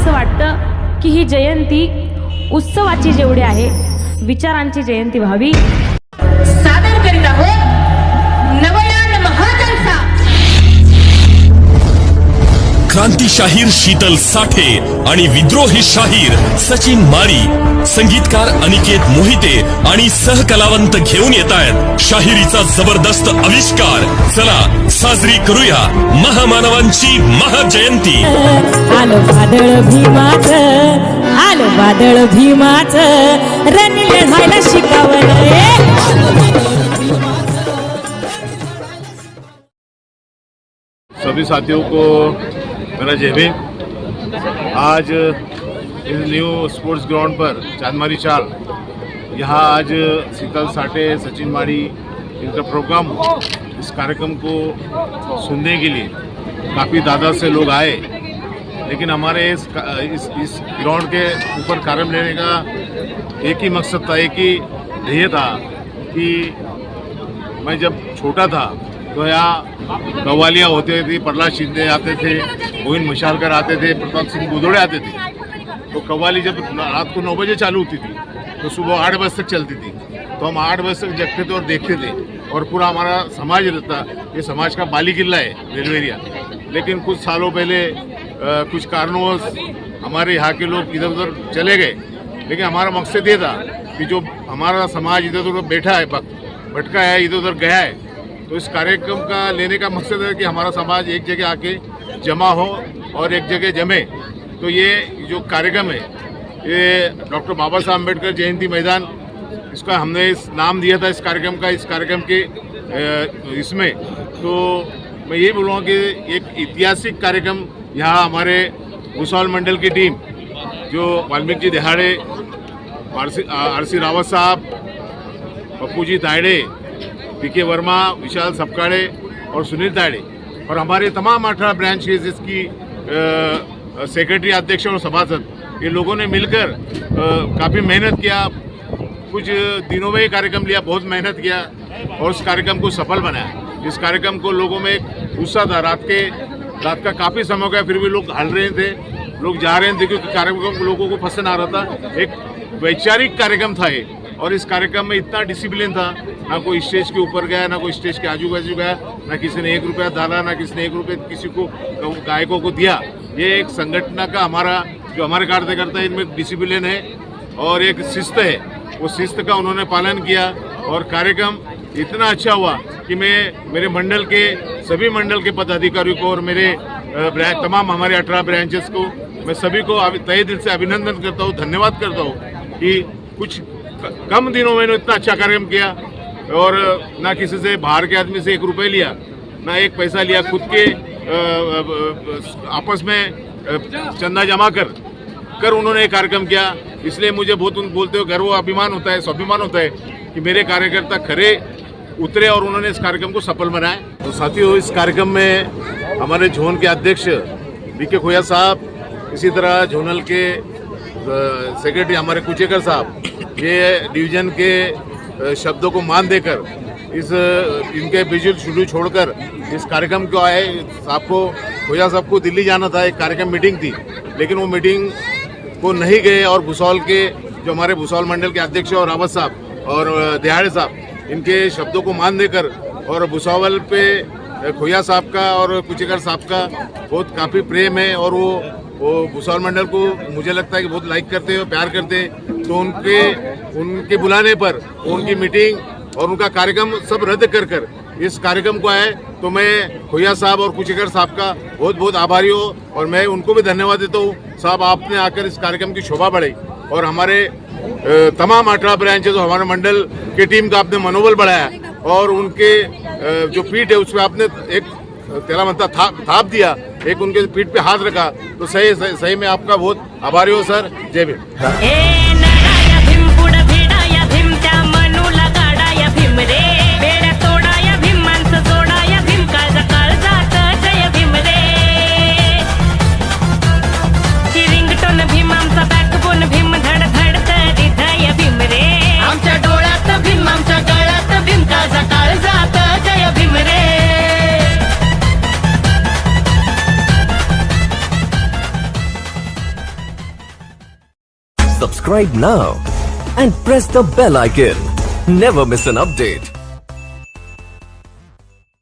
असं वाटतं की ही जयंती उत्सवाची जेवढी आहे विचारांची जयंती व्हावी। सादर करीत आहोत नवयान महाजनसा क्रांती शाहीर शीतल साठे आणि विद्रोही शाहीर सचिन माळी, संगीतकार अनिकेत मोहिते आणि सहकलावंत घेऊन येतायत शाहिरीचा जबरदस्त आविष्कार। चला साजरी करूया महामानवांची महाजयंती। आलं वादळ भीमाचं, आलं वादळ भीमाचं, रणिले व्हायला शिकावलं। सभी साथियों को मेरा जय भीम। आज इस न्यू स्पोर्ट्स ग्राउंड पर चांदमारी चाल, यहाँ आज शीतल साठे, सचिन माड़ी इनका प्रोग्राम हो। इस कार्यक्रम को सुनने के लिए काफ़ी तादाद से लोग आए, लेकिन हमारे इस ग्राउंड के ऊपर कार्यक्रम लेने का एक ही मकसद था, एक ही ध्येय था कि मैं जब छोटा था तो यहाँ कव्वालियाँ होते थी, प्रहलाद शिंदे आते थे, गोविंद मशालकर आते थे, प्रताप सिंह बुदोड़े आते थे। तो कव्वाली जब रात को 9 बजे चालू होती थी तो सुबह 8 बजे तक चलती थी। तो हम 8 बजे तक जगते थे और देखते थे, और पूरा हमारा समाज रहता, ये समाज का बाली किला है रेलवेरिया। लेकिन कुछ सालों पहले कुछ कारणों हमारे यहाँ के लोग इधर उधर चले गए, लेकिन हमारा मकसद ये था कि जो हमारा समाज इधर उधर बैठा है, भटका है, इधर उधर गया है, तो इस कार्यक्रम का लेने का मकसद है कि हमारा समाज एक जगह आके जमा हो और एक जगह जमे। तो ये जो कार्यक्रम है ये डॉक्टर बाबा साहब अम्बेडकर जयंती मैदान, इसका हमने इस नाम दिया था इस कार्यक्रम का। इस कार्यक्रम के इसमें तो मैं ये बोलूँगा कि एक ऐतिहासिक कार्यक्रम यहाँ हमारे भूसावल मंडल की टीम, जो वाल्मीकि जी दिहाड़े, आरसी रावत साहब, पप्पू जी तायड़े, पीके वर्मा, विशाल सपकाड़े और सुनील तायड़े, और हमारे तमाम 18 ब्रांच के जिसकी सेक्रेटरी, अध्यक्ष और सभासद, ये लोगों ने मिलकर काफ़ी मेहनत किया। कुछ दिनों में ये कार्यक्रम लिया, बहुत मेहनत किया और इस कार्यक्रम को सफल बनाया। इस कार्यक्रम को लोगों में एक उत्साह था। रात का काफ़ी समय हो गया, फिर भी लोग हल रहे थे, लोग जा रहे थे, क्योंकि कार्यक्रम लोगों को पसंद आ रहा था। एक वैचारिक कार्यक्रम था ये, और इस कार्यक्रम में इतना डिसिप्लिन था, ना कोई स्टेज के ऊपर गया, ना कोई स्टेज के आजू बाजू गया, ना किसी ने 1 रुपया डाला, ना किसी ने 1 रुपये किसी को गायकों को दिया। ये एक संगठन का हमारा जो हमारे कार्यकर्ता है, इनमें डिसिप्लिन है और एक शिस्त है, वो शिस्त का उन्होंने पालन किया और कार्यक्रम इतना अच्छा हुआ कि मैं मेरे मंडल के सभी मंडल के पदाधिकारियों को और मेरे तमाम हमारे 18 ब्रांचेस को मैं सभी को तहे दिल से अभिनंदन करता हूँ, धन्यवाद करता हूँ कि कुछ कम दिनों में इतना अच्छा कार्यक्रम किया, और ना किसी से बाहर के आदमी से 1 रुपये लिया, ना 1 पैसा लिया, खुद के आपस में चंदा जमा कर उन्होंने एक कार्यक्रम किया। इसलिए मुझे बहुत बोलते हो गर्व अभिमान होता है, स्वाभिमान होता है कि मेरे कार्यकर्ता खरे उतरे और उन्होंने इस कार्यक्रम को सफल बनाया। तो साथियों, इस कार्यक्रम में हमारे जोन के अध्यक्ष बीके खोया साहब, इसी तरह जोनल के सेक्रेटरी हमारे कुचेकर साहब, ये डिवीजन के शब्दों को मान देकर इनके बिजली शुरू छोड़कर इस कार्यक्रम को आए। आपको खोया साहब को दिल्ली जाना था, एक कार्यक्रम मीटिंग थी, लेकिन वो मीटिंग को नहीं गए, और भूसावल के जो हमारे भूसावल मंडल के अध्यक्ष और रावत साहब और दिहाड़े साहब, इनके शब्दों को मान देकर, और भूसावल पे खोया साहब का और कुचेकर साहब का बहुत काफ़ी प्रेम है, और वो भूसावल मंडल को मुझे लगता है कि बहुत लाइक करते हैं, प्यार करते हैं। तो उनके बुलाने पर उनकी मीटिंग और उनका कार्यक्रम सब रद्द कर इस कार्यक्रम को आए। तो मैं खोया साहब और कुचेकर साहब का बहुत बहुत आभारी हूँ, और मैं उनको भी धन्यवाद देता हूँ। साहब, आपने आकर इस कार्यक्रम की शोभा बढ़ाई, और हमारे तमाम 18 ब्रांचेज और हमारे मंडल की टीम का आपने मनोबल बढ़ाया, और उनके जो पीठ है उस पर आपने एक तेला मनता थाप दिया, एक उनके पीठ पे हाथ रखा। तो सही में आपका बहुत आभारी हो सर। जय Bhim. Subscribe now and press the bell icon. Never miss an update.